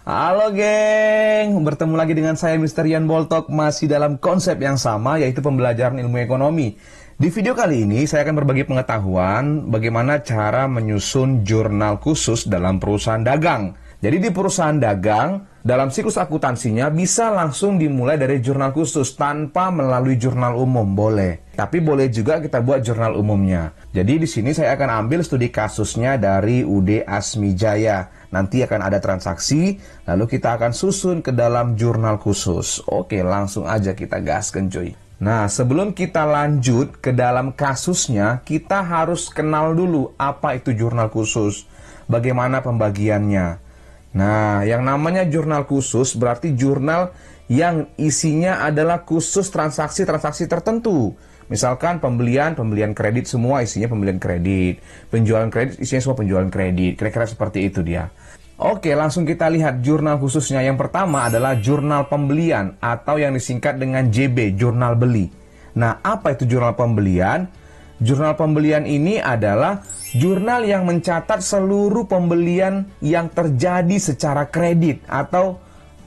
Halo geng, bertemu lagi dengan saya Mr. Ian Boltok, masih dalam konsep yang sama, yaitu pembelajaran ilmu ekonomi. Di video kali ini saya akan berbagi pengetahuan bagaimana cara menyusun jurnal khusus dalam perusahaan dagang. Jadi di perusahaan dagang, dalam siklus akuntansinya bisa langsung dimulai dari jurnal khusus tanpa melalui jurnal umum, boleh. Tapi boleh juga kita buat jurnal umumnya. Jadi di sini saya akan ambil studi kasusnya dari UD Asmijaya. Nanti akan ada transaksi, lalu kita akan susun ke dalam jurnal khusus. Oke, langsung aja kita gaskan cuy. Nah, sebelum kita lanjut ke dalam kasusnya, kita harus kenal dulu apa itu jurnal khusus, bagaimana pembagiannya. Nah, yang namanya jurnal khusus berarti jurnal yang isinya adalah khusus transaksi-transaksi tertentu. Misalkan pembelian kredit semua isinya pembelian kredit. Penjualan kredit isinya semua penjualan kredit. Kira-kira seperti itu dia. Oke, langsung kita lihat jurnal khususnya. Yang pertama adalah jurnal pembelian atau yang disingkat dengan JB, jurnal beli. Nah, apa itu jurnal pembelian? Jurnal pembelian ini adalah jurnal yang mencatat seluruh pembelian yang terjadi secara kredit atau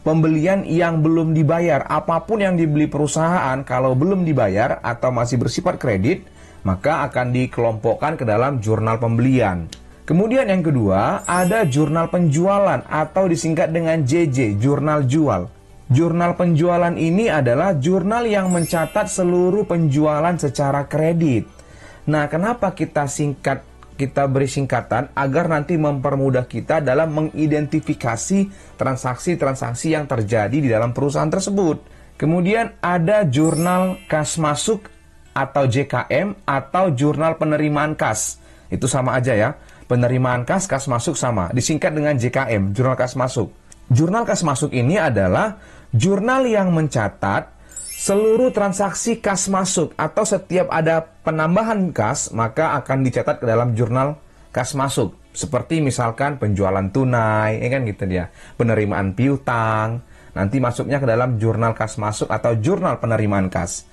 pembelian yang belum dibayar. Apapun yang dibeli perusahaan kalau belum dibayar atau masih bersifat kredit, maka akan dikelompokkan ke dalam jurnal pembelian. Kemudian yang kedua, ada jurnal penjualan atau disingkat dengan JJ, jurnal jual. Jurnal penjualan ini adalah jurnal yang mencatat seluruh penjualan secara kredit. Nah, kenapa kita beri singkatan agar nanti mempermudah kita dalam mengidentifikasi transaksi-transaksi yang terjadi di dalam perusahaan tersebut. Kemudian ada jurnal kas masuk atau JKM atau jurnal penerimaan kas. Itu sama aja ya. Penerimaan kas masuk sama. Disingkat dengan JKM, jurnal kas masuk. Jurnal kas masuk ini adalah jurnal yang mencatat seluruh transaksi kas masuk atau setiap ada penambahan kas, maka akan dicatat ke dalam jurnal kas masuk. Seperti misalkan penjualan tunai, ya kan gitu dia. Penerimaan piutang, nanti masuknya ke dalam jurnal kas masuk atau jurnal penerimaan kas.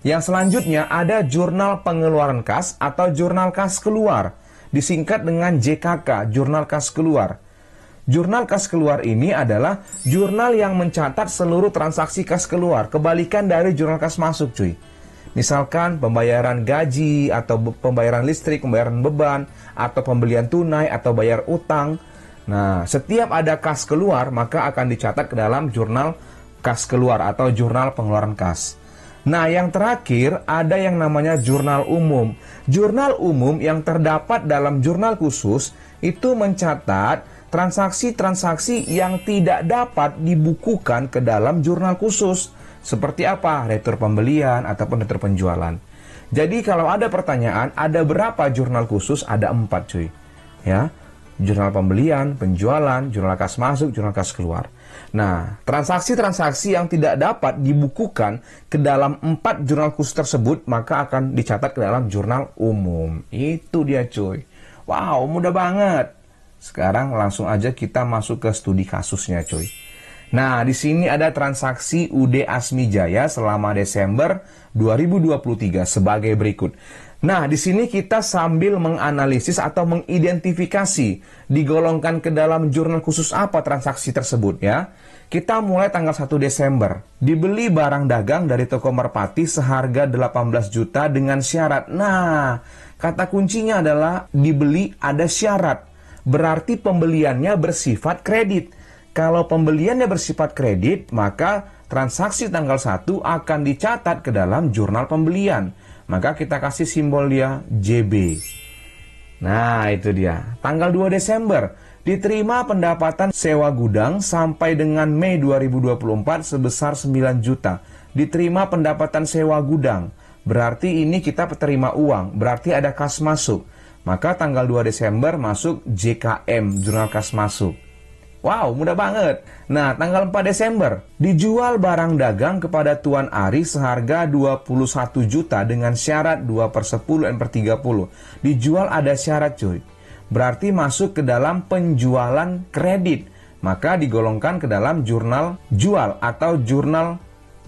Yang selanjutnya ada jurnal pengeluaran kas atau jurnal kas keluar. Disingkat dengan JKK, jurnal kas keluar. Jurnal kas keluar ini adalah jurnal yang mencatat seluruh transaksi kas keluar. Kebalikan dari jurnal kas masuk cuy. Misalkan pembayaran gaji atau pembayaran listrik, pembayaran beban, atau pembelian tunai atau bayar utang. Nah, setiap ada kas keluar maka akan dicatat ke dalam jurnal kas keluar atau jurnal pengeluaran kas. Nah, yang terakhir ada yang namanya jurnal umum. Jurnal umum yang terdapat dalam jurnal khusus itu mencatat transaksi-transaksi yang tidak dapat dibukukan ke dalam jurnal khusus. Seperti apa? Retur pembelian ataupun retur penjualan. Jadi kalau ada pertanyaan, ada berapa jurnal khusus? Ada 4 cuy. Ya, jurnal pembelian, penjualan, jurnal kas masuk, jurnal kas keluar. Nah, transaksi-transaksi yang tidak dapat dibukukan ke dalam 4 jurnal khusus tersebut, maka akan dicatat ke dalam jurnal umum. Itu dia cuy. Wow, mudah banget. Sekarang langsung aja kita masuk ke studi kasusnya cuy. Nah, di sini ada transaksi UD Asmijaya selama Desember 2023 sebagai berikut. Nah, di sini kita sambil menganalisis atau mengidentifikasi digolongkan ke dalam jurnal khusus apa transaksi tersebut ya. Kita mulai tanggal 1 Desember. Dibeli barang dagang dari toko Merpati seharga 18 juta dengan syarat. Nah, kata kuncinya adalah dibeli ada syarat. Berarti pembeliannya bersifat kredit. Kalau pembeliannya bersifat kredit, maka transaksi tanggal 1 akan dicatat ke dalam jurnal pembelian. Maka kita kasih simbol dia JB. Nah, itu dia. Tanggal 2 Desember, diterima pendapatan sewa gudang sampai dengan Mei 2024 sebesar 9 juta. Diterima pendapatan sewa gudang. Berarti ini kita terima uang. Berarti ada kas masuk. Maka tanggal 2 Desember masuk JKM, jurnal kas masuk. Wow, mudah banget. Nah, tanggal 4 Desember, dijual barang dagang kepada Tuan Ari seharga 21 juta dengan syarat 2/10 dan 1/30. Dijual ada syarat cuy. Berarti masuk ke dalam penjualan kredit. Maka digolongkan ke dalam jurnal jual atau jurnal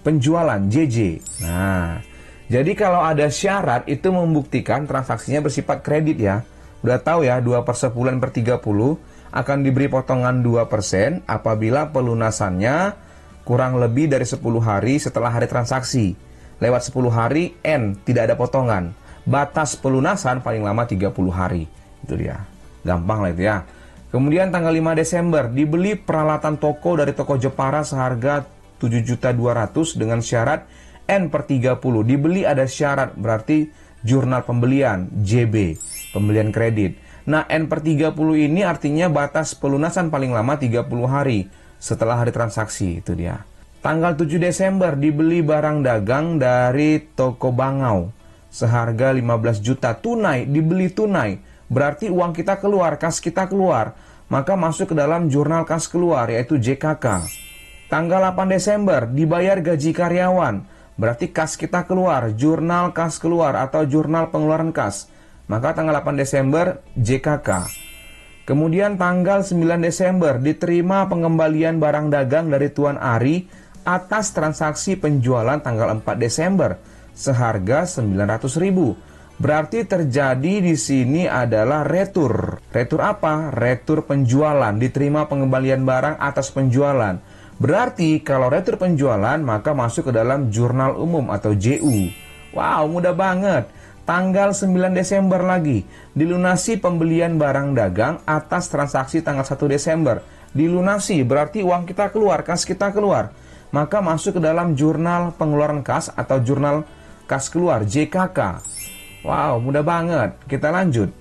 penjualan, JJ. Nah, jadi kalau ada syarat itu membuktikan transaksinya bersifat kredit ya. Udah tahu ya, 2/10 dan 1/30. akan diberi potongan 2% apabila pelunasannya kurang lebih dari 10 hari setelah hari transaksi. Lewat 10 hari, N, tidak ada potongan. Batas pelunasan paling lama 30 hari. Itu dia. Gampang lah itu ya. Kemudian tanggal 5 Desember, dibeli peralatan toko dari toko Jepara seharga 7.200.000 dengan syarat N/30. Dibeli ada syarat, berarti jurnal pembelian, JB, pembelian kredit. Nah, N/30 ini artinya batas pelunasan paling lama 30 hari setelah hari transaksi, itu dia. Tanggal 7 Desember dibeli barang dagang dari toko Bangau seharga 15 juta tunai, dibeli tunai. Berarti uang kita keluar, kas kita keluar, maka masuk ke dalam jurnal kas keluar, yaitu JKK. Tanggal 8 Desember dibayar gaji karyawan, berarti kas kita keluar, jurnal kas keluar atau jurnal pengeluaran kas. Maka tanggal 8 Desember JKK. Kemudian tanggal 9 Desember diterima pengembalian barang dagang dari Tuan Ari atas transaksi penjualan tanggal 4 Desember seharga 900.000. Berarti terjadi di sini adalah retur. Retur apa? Retur penjualan. Diterima pengembalian barang atas penjualan. Berarti kalau retur penjualan maka masuk ke dalam jurnal umum atau JU. Wow, mudah banget. Tanggal 9 Desember lagi, dilunasi pembelian barang dagang atas transaksi tanggal 1 Desember. Dilunasi, berarti uang kita keluar, kas kita keluar. Maka masuk ke dalam jurnal pengeluaran kas atau jurnal kas keluar, JKK. Wow, mudah banget. Kita lanjut.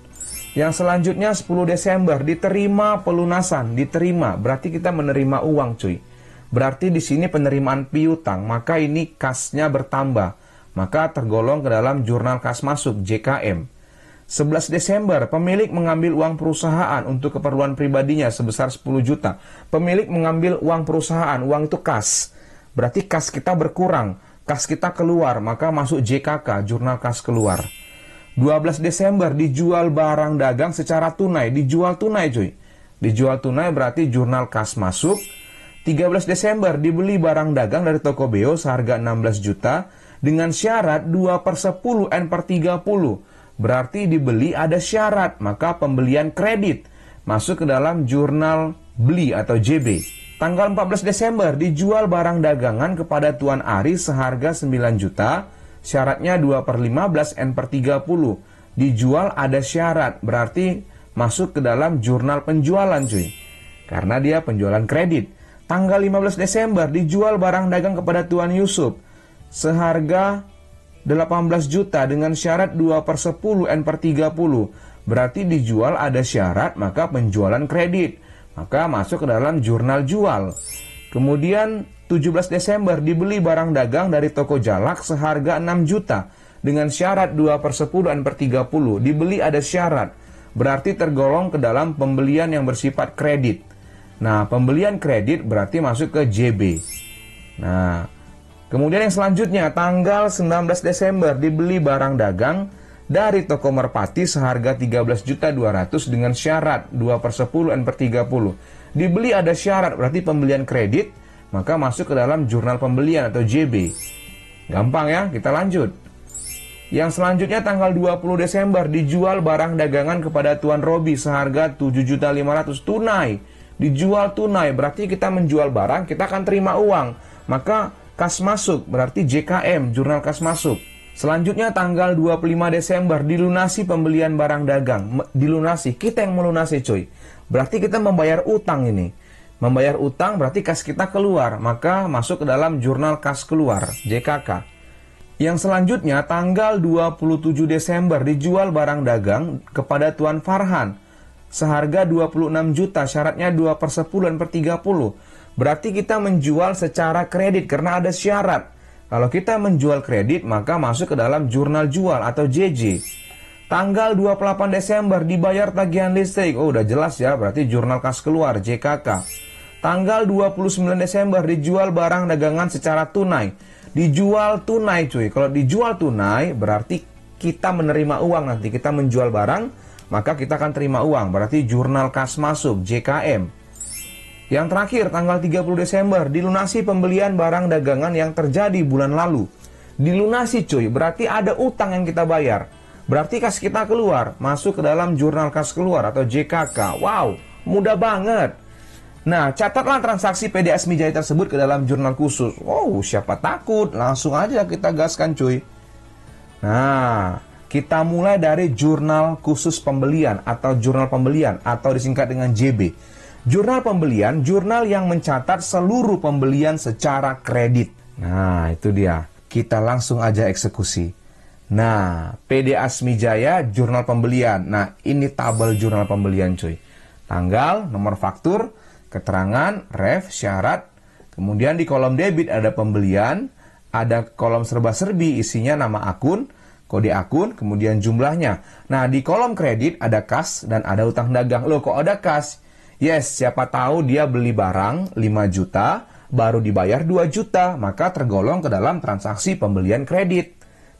Yang selanjutnya 10 Desember, diterima pelunasan. Diterima, berarti kita menerima uang cuy. Berarti di sini penerimaan piutang, maka ini kasnya bertambah. Maka tergolong ke dalam jurnal kas masuk JKM. 11 Desember, pemilik mengambil uang perusahaan untuk keperluan pribadinya sebesar 10 juta. Pemilik mengambil uang perusahaan, uang itu kas. Berarti kas kita berkurang, kas kita keluar, maka masuk JKK, jurnal kas keluar. 12 Desember, dijual barang dagang secara tunai, dijual tunai cuy. Dijual tunai berarti jurnal kas masuk. 13 Desember, dibeli barang dagang dari toko Beo seharga 16 juta. Dengan syarat 2/10 N/30. Berarti dibeli ada syarat, maka pembelian kredit masuk ke dalam jurnal beli atau JB. Tanggal 14 Desember dijual barang dagangan kepada Tuan Ari seharga 9 juta. Syaratnya 2/15 N/30. Dijual ada syarat, berarti masuk ke dalam jurnal penjualan cuy. Karena dia penjualan kredit. Tanggal 15 Desember dijual barang dagang kepada Tuan Yusuf seharga 18 juta dengan syarat 2/10 N/30. Berarti dijual ada syarat, maka penjualan kredit. Maka masuk ke dalam jurnal jual. Kemudian 17 Desember dibeli barang dagang dari toko Jalak seharga 6 juta. Dengan syarat 2/10 N/30. Dibeli ada syarat. Berarti tergolong ke dalam pembelian yang bersifat kredit. Nah, pembelian kredit berarti masuk ke JB. Nah, kemudian yang selanjutnya, tanggal 19 Desember dibeli barang dagang dari toko Merpati seharga 13.200.000 dengan syarat 2/10 N/30. Dibeli ada syarat, berarti pembelian kredit, maka masuk ke dalam jurnal pembelian atau JB. Gampang ya, kita lanjut. Yang selanjutnya tanggal 20 Desember dijual barang dagangan kepada Tuan Robi seharga 7.500.000 tunai. Dijual tunai, berarti kita menjual barang, kita akan terima uang. Maka kas masuk, berarti JKM, jurnal kas masuk. Selanjutnya tanggal 25 Desember dilunasi pembelian barang dagang. Dilunasi, kita yang melunasi cuy. Berarti kita membayar utang ini. Membayar utang berarti kas kita keluar, maka masuk ke dalam jurnal kas keluar, JKK. Yang selanjutnya tanggal 27 Desember dijual barang dagang kepada Tuan Farhan seharga 26 juta, syaratnya 2/10 N/30. Berarti kita menjual secara kredit karena ada syarat. Kalau kita menjual kredit maka masuk ke dalam jurnal jual atau JJ. Tanggal 28 Desember dibayar tagihan listrik. Oh, udah jelas ya, berarti jurnal kas keluar JKK. Tanggal 29 Desember dijual barang dagangan secara tunai. Dijual tunai cuy. Kalau dijual tunai berarti kita menerima uang nanti. Kita menjual barang, maka kita akan terima uang. Berarti jurnal kas masuk, JKM. Yang terakhir, tanggal 30 Desember, dilunasi pembelian barang dagangan yang terjadi bulan lalu. Dilunasi cuy, berarti ada utang yang kita bayar. Berarti kas kita keluar, masuk ke dalam jurnal kas keluar atau JKK. Wow, Mudah banget. Nah, catatlah transaksi PDS Mijaya tersebut ke dalam jurnal khusus. Oh, siapa takut? Langsung aja kita gaskan, cuy. Nah, kita mulai dari jurnal khusus pembelian atau jurnal pembelian atau disingkat dengan JB. Jurnal pembelian, jurnal yang mencatat seluruh pembelian secara kredit. Nah, itu dia. Kita langsung aja eksekusi. Nah, PD Asmijaya jurnal pembelian. Nah, ini tabel jurnal pembelian, cuy. Tanggal, nomor faktur, keterangan, ref, syarat. Kemudian di kolom debit ada pembelian, ada kolom serba-serbi isinya nama akun, kode akun, kemudian jumlahnya. Nah, di kolom kredit ada kas dan ada utang dagang. Loh, kok ada kas? Yes, siapa tahu dia beli barang 5 juta, baru dibayar 2 juta, maka tergolong ke dalam transaksi pembelian kredit.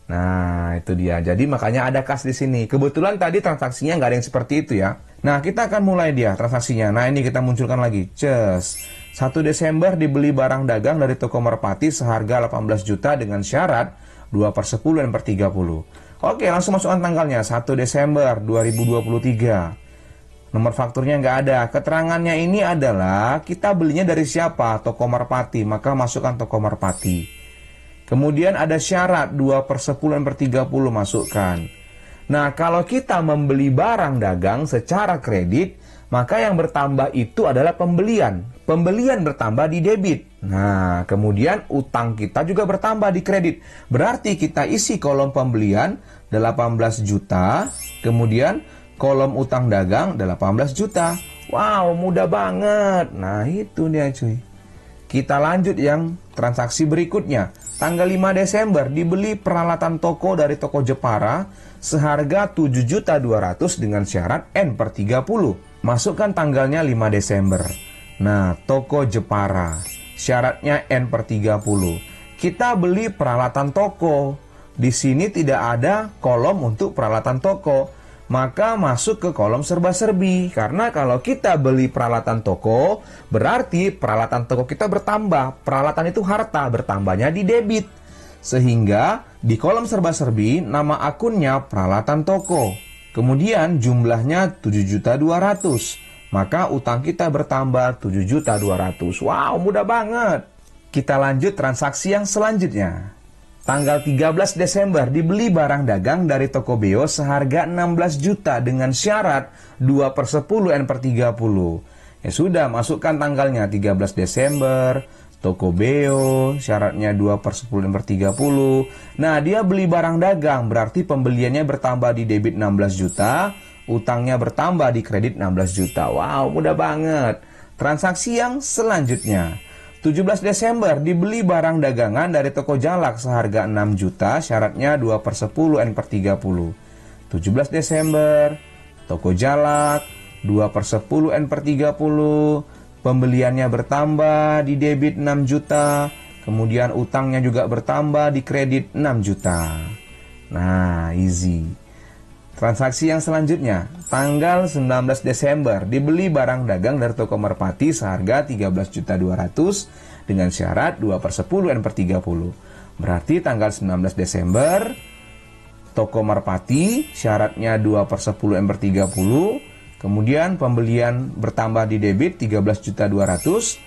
Nah, itu dia. Jadi makanya ada kas di sini. Kebetulan tadi transaksinya nggak ada yang seperti itu ya. Nah, kita akan mulai dia transaksinya. Nah, ini kita munculkan lagi. 1 Desember dibeli barang dagang dari toko Merpati seharga 18 juta dengan syarat 2/10 dan 1/30. Oke, langsung masukkan tanggalnya. 1 Desember 2023. Nomor fakturnya nggak ada. Keterangannya ini adalah kita belinya dari siapa? Toko Merpati. Maka masukkan toko Merpati. Kemudian ada syarat 2/10 dan 1/30 masukkan. Nah, kalau kita membeli barang dagang secara kredit, maka yang bertambah itu adalah pembelian. Pembelian bertambah di debit. Nah, kemudian utang kita juga bertambah di kredit. Berarti kita isi kolom pembelian 18 juta, kemudian kolom utang dagang 18 juta. Wow, mudah banget. Nah, itu dia cuy. Kita lanjut yang transaksi berikutnya. Tanggal 5 Desember dibeli peralatan toko dari toko Jepara seharga 7.200.000 dengan syarat N/30. Masukkan tanggalnya 5 Desember. Nah, toko Jepara. Syaratnya N/30. Kita beli peralatan toko. Di sini tidak ada kolom untuk peralatan toko. Maka masuk ke kolom serba-serbi. Karena kalau kita beli peralatan toko, berarti peralatan toko kita bertambah. Peralatan itu harta, bertambahnya di debit. Sehingga di kolom serba-serbi, nama akunnya peralatan toko. Kemudian jumlahnya 7.200.000. Maka utang kita bertambah 7.200.000. Wow, mudah banget. Kita lanjut transaksi yang selanjutnya. Tanggal 13 Desember dibeli barang dagang dari toko Beo seharga 16 juta dengan syarat 2/10 N/30. Ya sudah, masukkan tanggalnya 13 Desember, toko Beo, syaratnya 2/10 N/30. Nah, dia beli barang dagang, berarti pembeliannya bertambah di debit 16 juta, utangnya bertambah di kredit 16 juta. Wow, mudah banget. Transaksi yang selanjutnya. 17 Desember dibeli barang dagangan dari toko Jalak seharga 6 juta, syaratnya 2/10 N/30. 17 Desember, toko Jalak, 2/10 N/30, pembeliannya bertambah di debit 6 juta, kemudian utangnya juga bertambah di kredit 6 juta. Nah, easy. Transaksi yang selanjutnya, tanggal 19 Desember dibeli barang dagang dari toko Merpati seharga 13.200.000 dengan syarat 2/10 N/30. Berarti tanggal 19 Desember toko Merpati syaratnya 2/10 N/30, kemudian pembelian bertambah di debit 13.200.000,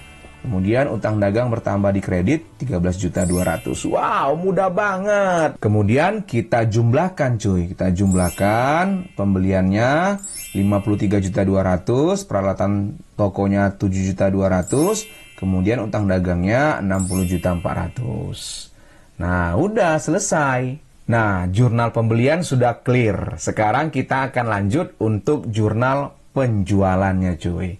kemudian utang dagang bertambah di kredit 13.200.000. Wow, mudah banget. Kemudian kita jumlahkan cuy. Kita jumlahkan pembeliannya 53.200.000, peralatan tokonya 7.200.000, kemudian utang dagangnya 60.400.000. Nah, udah selesai. Nah, jurnal pembelian sudah clear. Sekarang kita akan lanjut untuk jurnal penjualannya cuy.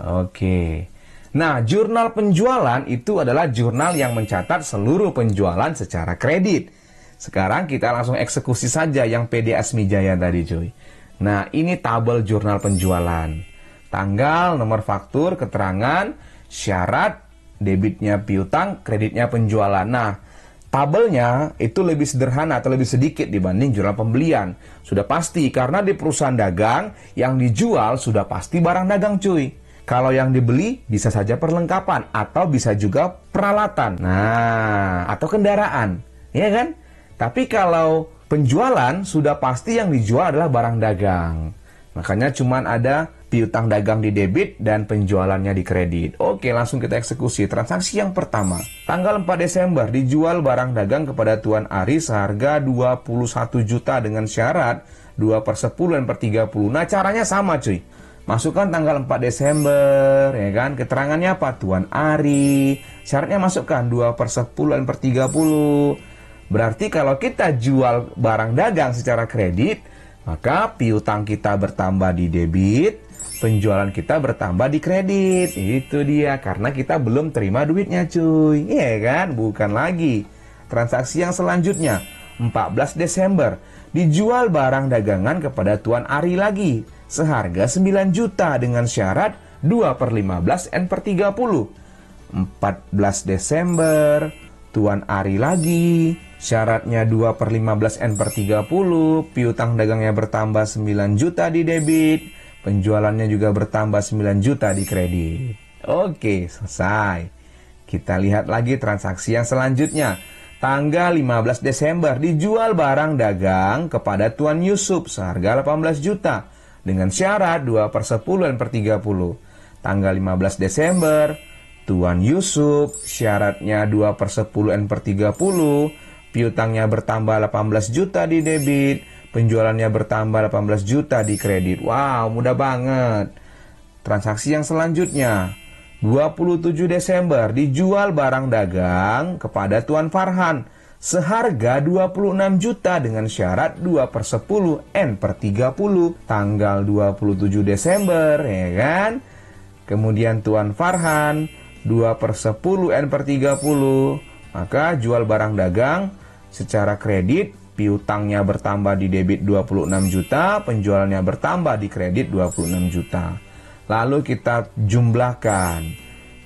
Oke. Nah, jurnal penjualan itu adalah jurnal yang mencatat seluruh penjualan secara kredit. Sekarang kita langsung eksekusi saja yang PD Asmijaya tadi cuy. Nah, ini tabel jurnal penjualan. Tanggal, nomor faktur, keterangan, syarat, debitnya piutang, kreditnya penjualan. Nah, tabelnya itu lebih sederhana atau lebih sedikit dibanding jurnal pembelian. Sudah pasti, karena di perusahaan dagang yang dijual sudah pasti barang dagang cuy. Kalau yang dibeli bisa saja perlengkapan atau bisa juga peralatan. Nah, atau kendaraan, ya kan? Tapi kalau penjualan sudah pasti yang dijual adalah barang dagang. Makanya cuman ada piutang dagang di debit, dan penjualannya di kredit. Oke, langsung kita eksekusi. Transaksi yang pertama, tanggal 4 Desember dijual barang dagang kepada Tuan Ari seharga 21 juta dengan syarat 2/10/30. Nah, caranya sama cuy. Masukkan tanggal 4 Desember, ya kan? Keterangannya apa? Tuan Ari. Syaratnya masukkan 2/10/30. Berarti kalau kita jual barang dagang secara kredit, maka piutang kita bertambah di debit, penjualan kita bertambah di kredit. Itu dia, karena kita belum terima duitnya cuy. Iya kan? Bukan lagi. Transaksi yang selanjutnya, 14 Desember, dijual barang dagangan kepada Tuan Ari lagi, seharga 9 juta dengan syarat 2/15/30. 14 Desember, Tuan Ari lagi, syaratnya 2/15/30, piutang dagangnya bertambah 9 juta di debit, penjualannya juga bertambah 9 juta di kredit. Oke, selesai. Kita lihat lagi transaksi yang selanjutnya. Tanggal 15 Desember dijual barang dagang kepada Tuan Yusuf seharga 18 juta dengan syarat 2/10/30. Tanggal 15 Desember, Tuan Yusuf, syaratnya 2/10/30, piutangnya bertambah 18 juta di debit, penjualannya bertambah 18 juta di kredit. Wow, mudah banget. Transaksi yang selanjutnya, 27 Desember dijual barang dagang kepada Tuan Farhan seharga 26 juta dengan syarat 2/10/30. Tanggal 27 Desember, ya kan? Kemudian Tuan Farhan 2/10/30. Maka jual barang dagang secara kredit, piutangnya bertambah di debit 26 juta, penjualannya bertambah di kredit 26 juta. Lalu kita jumlahkan.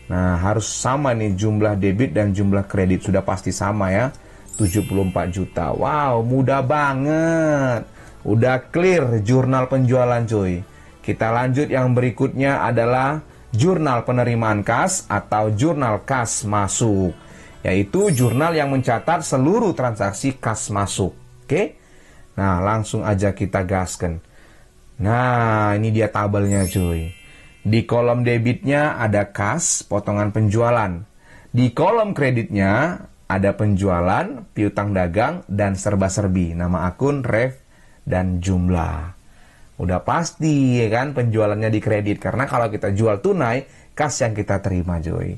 Nah, harus sama nih jumlah debit dan jumlah kredit. Sudah pasti sama ya, 74 juta. Wow, mudah banget. Udah clear jurnal penjualan cuy. Kita lanjut, yang berikutnya adalah jurnal penerimaan kas atau jurnal kas masuk, yaitu jurnal yang mencatat seluruh transaksi kas masuk. Oke? Nah, langsung aja kita gaskan. Nah, ini dia tabelnya cuy. Di kolom debitnya ada kas, potongan penjualan. Di kolom kreditnya ada penjualan, piutang dagang, dan serba-serbi. Nama akun, ref, dan jumlah. Udah pasti ya kan penjualannya di kredit. Karena kalau kita jual tunai, kas yang kita terima cuy.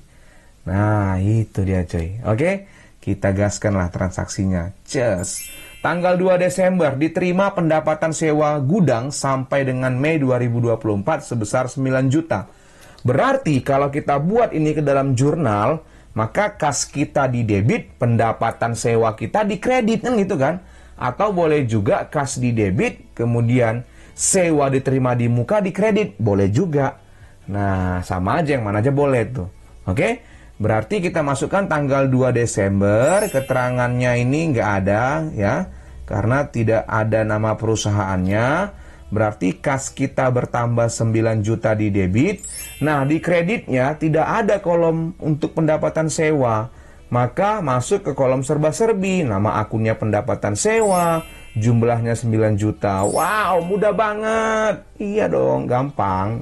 Nah, itu dia cuy. Oke, kita gaskanlah transaksinya. Cus. Tanggal 2 Desember diterima pendapatan sewa gudang sampai dengan Mei 2024 sebesar 9 juta. Berarti kalau kita buat ini ke dalam jurnal, maka kas kita di debit, pendapatan sewa kita di kredit, kan gitu kan? Atau boleh juga kas di debit, kemudian sewa diterima di muka di kredit, boleh juga. Nah, sama aja, yang mana aja boleh tuh. Oke? Berarti kita masukkan tanggal 2 Desember, keterangannya ini nggak ada ya, karena tidak ada nama perusahaannya. Berarti kas kita bertambah 9 juta di debit. Nah, di kreditnya tidak ada kolom untuk pendapatan sewa. Maka masuk ke kolom serba-serbi, nama akunnya pendapatan sewa, jumlahnya 9 juta. Wow, mudah banget. Iya dong, gampang.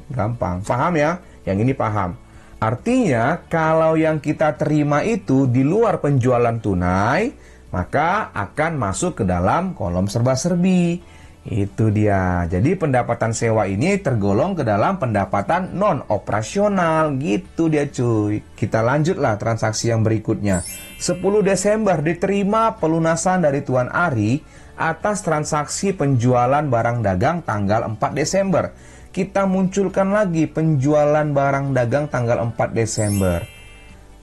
Paham ya? Yang ini paham. Artinya, kalau yang kita terima itu di luar penjualan tunai, maka akan masuk ke dalam kolom serba-serbi. Itu dia. Jadi pendapatan sewa ini tergolong ke dalam pendapatan non-operasional. Gitu dia cuy. Kita lanjutlah transaksi yang berikutnya. 10 Desember diterima pelunasan dari Tuan Ari atas transaksi penjualan barang dagang tanggal 4 Desember. Kita munculkan lagi penjualan barang dagang tanggal 4 Desember.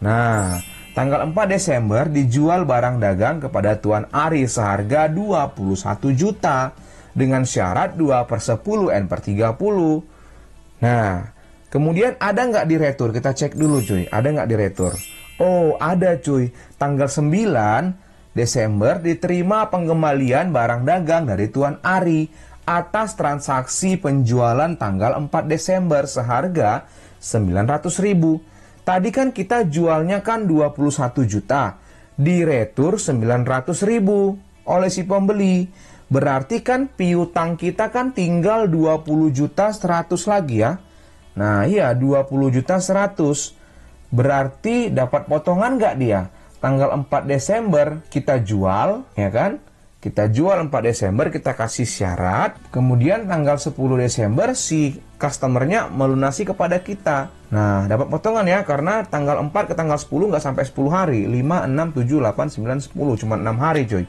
Nah, tanggal 4 Desember dijual barang dagang kepada Tuan Ari seharga 21 juta dengan syarat 2/10/30. Nah, kemudian ada nggak di retur? Kita cek dulu cuy, ada nggak di retur? Oh, ada cuy. Tanggal 9 Desember diterima pengembalian barang dagang dari Tuan Ari atas transaksi penjualan tanggal 4 Desember seharga 900.000. Tadi kan kita jualnya kan 21 juta, di retur 900.000. oleh si pembeli. Berarti kan piutang kita kan tinggal 20 juta 100 lagi ya. Nah iya 20 juta 100. Berarti dapat potongan nggak dia? Tanggal 4 Desember kita jual, ya kan? Kita jual 4 Desember, kita kasih syarat. Kemudian tanggal 10 Desember si customernya melunasi kepada kita. Nah, dapat potongan ya, karena tanggal 4 ke tanggal 10 nggak sampai 10 hari. 5, 6, 7, 8, 9, 10. Cuma 6 hari coy.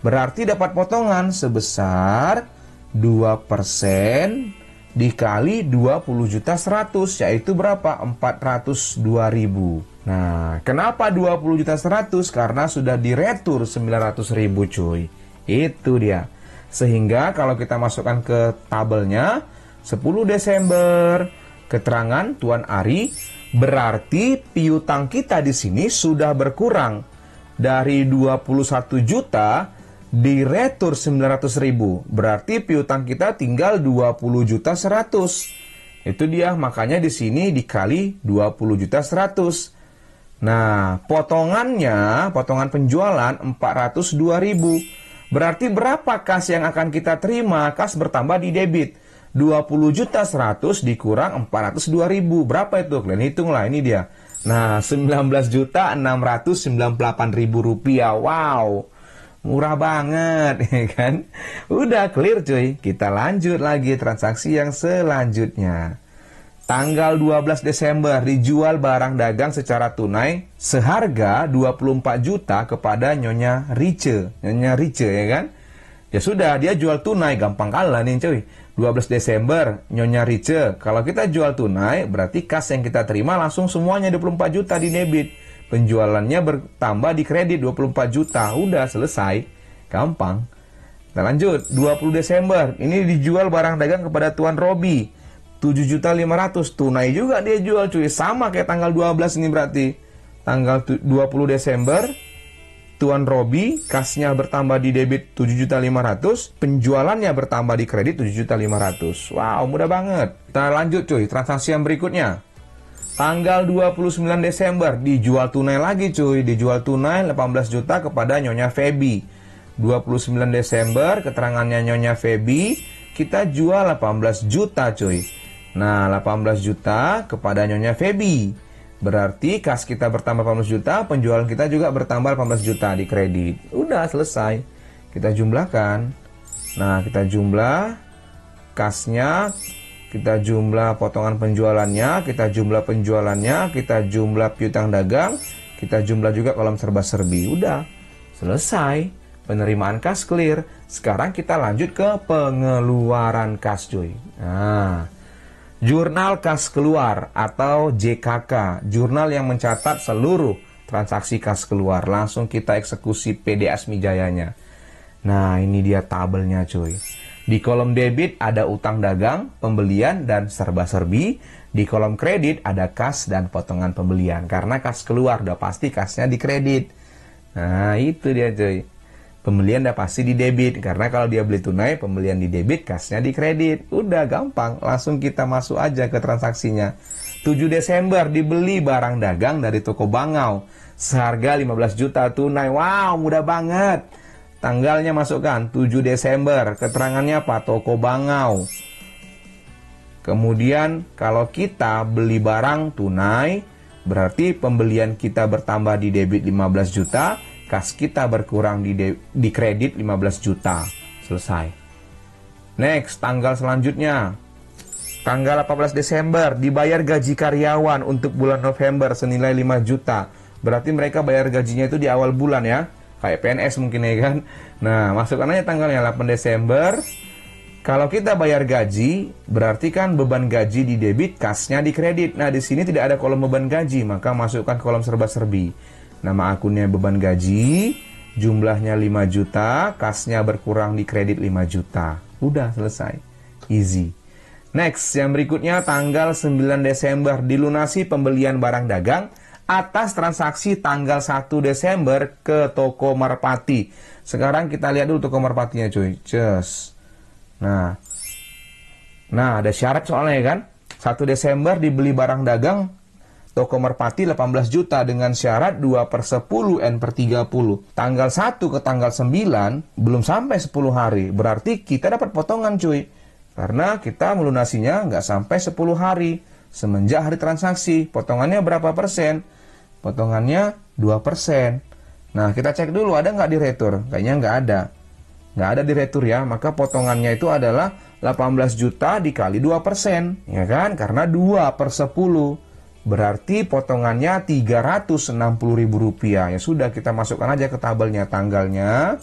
Berarti dapat potongan sebesar 2% dikali 20 juta 100, yaitu berapa? 402.000. Nah, kenapa 20 juta 100? Karena sudah diretur 900.000 cuy. Itu dia. Sehingga kalau kita masukkan ke tabelnya 10 Desember keterangan Tuan Ari, berarti piutang kita di sini sudah berkurang dari 21 juta diretur 900.000. Berarti piutang kita tinggal 20 juta 100. Itu dia, makanya di sini dikali 20 juta 100. Nah, potongannya, potongan penjualan 402.000. Berarti berapa kas yang akan kita terima? Kas bertambah di debit. 20 juta 100 dikurang 402.000. Berapa itu? Kalian hitunglah, ini dia. Nah, 19 juta 698.000 rupiah. Wow, murah banget, ya kan? Udah clear cuy. Kita lanjut lagi transaksi yang selanjutnya. Tanggal 12 Desember dijual barang dagang secara tunai seharga 24 juta kepada Nyonya Rice. Nyonya Rice, ya kan? Ya sudah, dia jual tunai, gampang kalah nih cuy. 12 Desember, Nyonya Rice. Kalau kita jual tunai, berarti kas yang kita terima langsung semuanya 24 juta di debit. Penjualannya bertambah di kredit 24 juta. Udah selesai. Gampang. Kita lanjut. 20 Desember. Ini dijual barang dagang kepada Tuan Robi. 7.500.000. Tunai juga dia jual cuy. Sama kayak tanggal 12 ini berarti. Tanggal 20 Desember. Tuan Robi. Kasnya bertambah di debit 7.500.000. Penjualannya bertambah di kredit 7.500.000. Wow, mudah banget. Kita lanjut cuy. Transaksi yang berikutnya. Tanggal 29 Desember dijual tunai lagi cuy. Dijual tunai 18 juta kepada Nyonya Feby. 29 Desember keterangannya Nyonya Feby, kita jual 18 juta cuy. Nah, 18 juta kepada Nyonya Feby. Berarti kas kita bertambah 18 juta, penjualan kita juga bertambah 18 juta di kredit. Udah selesai. Kita jumlahkan. Nah, kita jumlah kasnya, kita jumlah potongan penjualannya, kita jumlah penjualannya, kita jumlah piutang dagang, kita jumlah juga kolom serba-serbi. Udah, selesai. Penerimaan kas clear. Sekarang kita lanjut ke pengeluaran kas cuy. Nah, jurnal kas keluar atau JKK. Jurnal yang mencatat seluruh transaksi kas keluar. Langsung kita eksekusi PD Asmijayanya. Nah, ini dia tabelnya cuy. Di kolom debit ada utang dagang, pembelian, dan serba-serbi. Di kolom kredit ada kas dan potongan pembelian. Karena kas keluar, udah pasti kasnya di kredit. Nah, itu dia cuy. Pembelian udah pasti di debit. Karena kalau dia beli tunai, pembelian di debit, kasnya di kredit. Udah gampang, langsung kita masuk aja ke transaksinya. 7 Desember dibeli barang dagang dari toko Bangau. Seharga 15 juta tunai. Wow, mudah banget. Tanggalnya masukkan 7 Desember. Keterangannya apa? Toko Bangau. Kemudian kalau kita beli barang tunai, berarti pembelian kita bertambah di debit 15 juta, kas kita berkurang di kredit 15 juta. Selesai. Next, tanggal selanjutnya. Tanggal 18 Desember dibayar gaji karyawan untuk bulan November senilai 5 juta. Berarti mereka bayar gajinya itu di awal bulan ya. Kayak PNS mungkin ya kan. Nah, masukkan aja tanggalnya 8 Desember. Kalau kita bayar gaji, berarti kan beban gaji di debit, kasnya di kredit. Nah, di sini tidak ada kolom beban gaji, maka masukkan kolom serba-serbi. Nama akunnya beban gaji, jumlahnya 5 juta, kasnya berkurang di kredit 5 juta. Udah selesai. Easy. Next, yang berikutnya tanggal 9 Desember dilunasi pembelian barang dagang atas transaksi tanggal 1 Desember ke toko Merpati. Sekarang kita lihat dulu toko Merpatinya cuy. Just. Nah, ada syarat soalnya kan. 1 Desember dibeli barang dagang Toko Merpati 18 juta dengan syarat 2/10 N/30. Tanggal 1 ke tanggal 9 belum sampai 10 hari. Berarti kita dapat potongan cuy. Karena kita melunasinya nggak sampai 10 hari. Semenjak hari transaksi. Potongannya berapa persen? Potongannya 2%. Nah, kita cek dulu ada nggak di retur? Kayaknya nggak ada. Nggak ada di retur ya. Maka potongannya itu adalah 18 juta dikali 2%. Ya kan? Karena 2/10. Berarti potongannya Rp360.000. Ya sudah, kita masukkan aja ke tabelnya tanggalnya.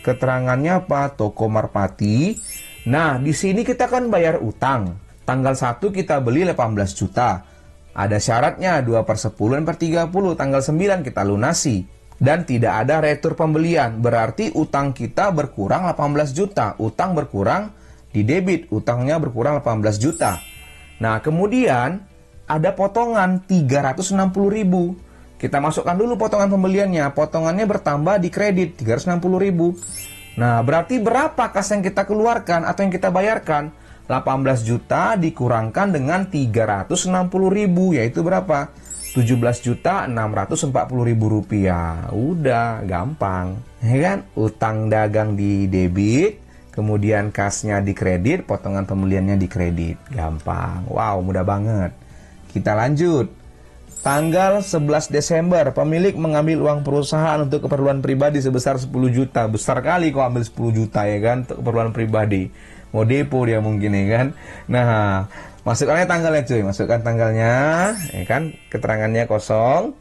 Keterangannya apa? Toko Merpati. Nah, di sini kita kan bayar utang. Tanggal 1 kita beli 18 juta. Ada syaratnya 2/10 N/30. Tanggal 9 kita lunasi. Dan tidak ada retur pembelian. Berarti utang kita berkurang 18 juta. Utang berkurang di debit. Utangnya berkurang 18 juta. Nah, kemudian ada potongan 360.000. Kita masukkan dulu potongan pembeliannya. Potongannya bertambah di kredit 360.000. Nah, berarti berapa kas yang kita keluarkan atau yang kita bayarkan? 18 juta dikurangkan dengan 360.000, yaitu berapa? 17.640.000 rupiah. Udah, gampang. Ya kan? Utang dagang di debit, kemudian kasnya di kredit, potongan pembeliannya di kredit. Gampang. Wow, mudah banget. Kita lanjut. Tanggal 11 Desember, pemilik mengambil uang perusahaan untuk keperluan pribadi sebesar 10 juta. Besar kali kok ambil 10 juta ya kan, untuk keperluan pribadi. Mau depo dia mungkin ya kan. Nah, masukkannya tanggalnya cuy, masukkan tanggalnya, ya kan, keterangannya kosong.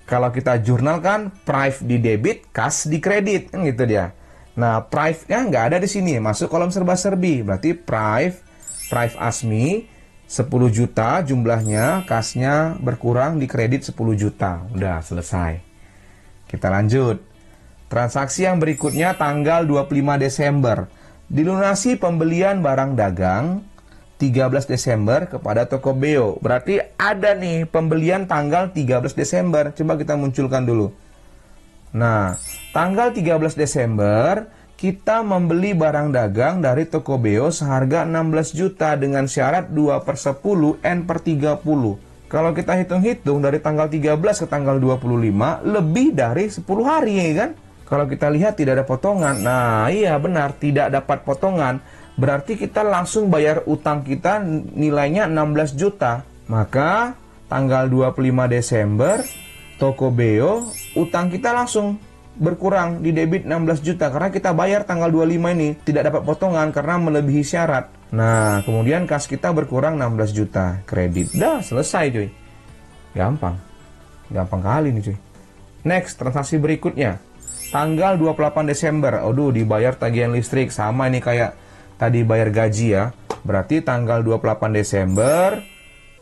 Kalau kita jurnal kan, prive di debit, kas di kredit, kan gitu dia. Nah, prive-nya nggak ada di sini, masuk kolom serba-serbi. Berarti prive ASMI, 10 juta jumlahnya, kasnya berkurang di kredit 10 juta. Udah, selesai. Kita lanjut. Transaksi yang berikutnya tanggal 25 Desember. Dilunasi pembelian barang dagang 13 Desember kepada Toko Beo. Berarti ada nih pembelian tanggal 13 Desember. Coba kita munculkan dulu. Nah, tanggal 13 Desember kita membeli barang dagang dari Toko Beo seharga 16 juta dengan syarat 2/10 N/30. Kalau kita hitung-hitung dari tanggal 13 ke tanggal 25, lebih dari 10 hari ya kan? Kalau kita lihat tidak ada potongan. Nah, iya benar, tidak dapat potongan. Berarti kita langsung bayar utang kita nilainya 16 juta. Maka tanggal 25 Desember, Toko Beo, utang kita langsung berkurang di debit 16 juta karena kita bayar tanggal 25 ini tidak dapat potongan karena melebihi syarat. Nah, kemudian kas kita berkurang 16 juta kredit. Dah, selesai cuy. Gampang. Gampang kali nih cuy. Next, transaksi berikutnya. Tanggal 28 Desember. Aduh, dibayar tagihan listrik. Sama ini kayak tadi bayar gaji ya. Berarti tanggal 28 Desember,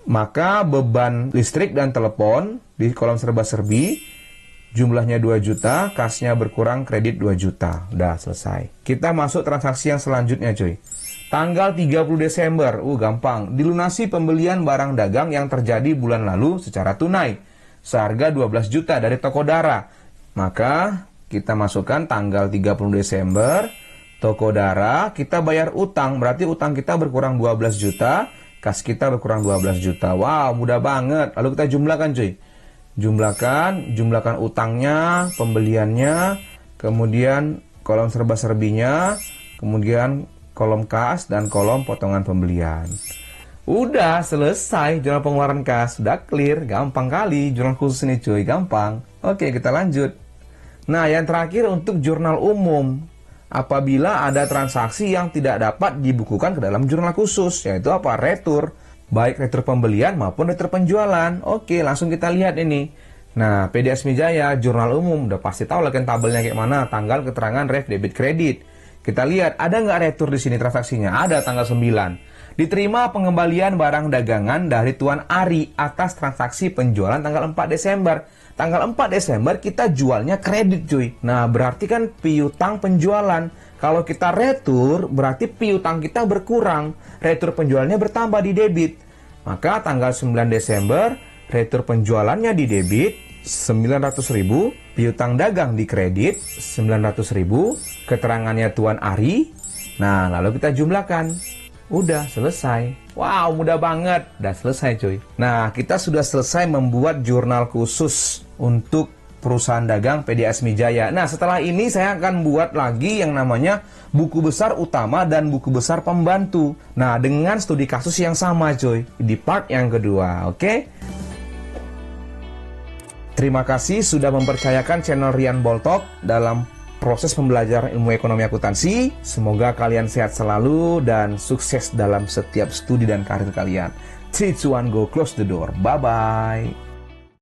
maka beban listrik dan telepon di kolom serba-serbi jumlahnya 2 juta, kasnya berkurang kredit 2 juta. Udah selesai. Kita masuk transaksi yang selanjutnya cuy. Tanggal 30 Desember, gampang. Dilunasi pembelian barang dagang yang terjadi bulan lalu secara tunai. Seharga 12 juta dari Toko Dara. Maka kita masukkan tanggal 30 Desember, Toko Dara, kita bayar utang. Berarti utang kita berkurang 12 juta, kas kita berkurang 12 juta. Wow, mudah banget. Lalu kita jumlahkan cuy. Jumlahkan utangnya, pembeliannya, kemudian kolom serba-serbinya, kemudian kolom kas dan kolom potongan pembelian. Udah selesai jurnal pengeluaran kas, udah clear, gampang kali jurnal khusus ini cuy, gampang. Oke, kita lanjut. Nah, yang terakhir untuk jurnal umum. Apabila ada transaksi yang tidak dapat dibukukan ke dalam jurnal khusus, yaitu apa? Retur. Baik retur pembelian maupun retur penjualan. Oke, langsung kita lihat ini. Nah, PD Asmi Jaya, jurnal umum. Udah pasti tahu lah kan tabelnya kayak mana. Tanggal keterangan ref debit kredit. Kita lihat, ada nggak retur di sini transaksinya? Ada tanggal 9. Diterima pengembalian barang dagangan dari Tuan Ari atas transaksi penjualan tanggal 4 Desember. Tanggal 4 Desember kita jualnya kredit cuy. Nah, berarti kan piutang penjualan. Kalau kita retur, berarti piutang kita berkurang. Retur penjualannya bertambah di debit. Maka tanggal 9 Desember, retur penjualannya di debit 900.000, piutang dagang di kredit 900.000, keterangannya Tuan Ari. Nah, lalu kita jumlahkan. Udah selesai. Wow, mudah banget. Udah selesai cuy. Nah, kita sudah selesai membuat jurnal khusus untuk perusahaan dagang PDAS Mijaya. Nah, setelah ini saya akan buat lagi yang namanya buku besar utama dan buku besar pembantu. Nah, dengan studi kasus yang sama cuy, di part yang kedua, oke? Terima kasih sudah mempercayakan channel Rian Boltok dalam proses pembelajaran ilmu ekonomi akuntansi. Semoga kalian sehat selalu dan sukses dalam setiap studi dan karir kalian. 3, 2, 1, go, close the door. Bye-bye.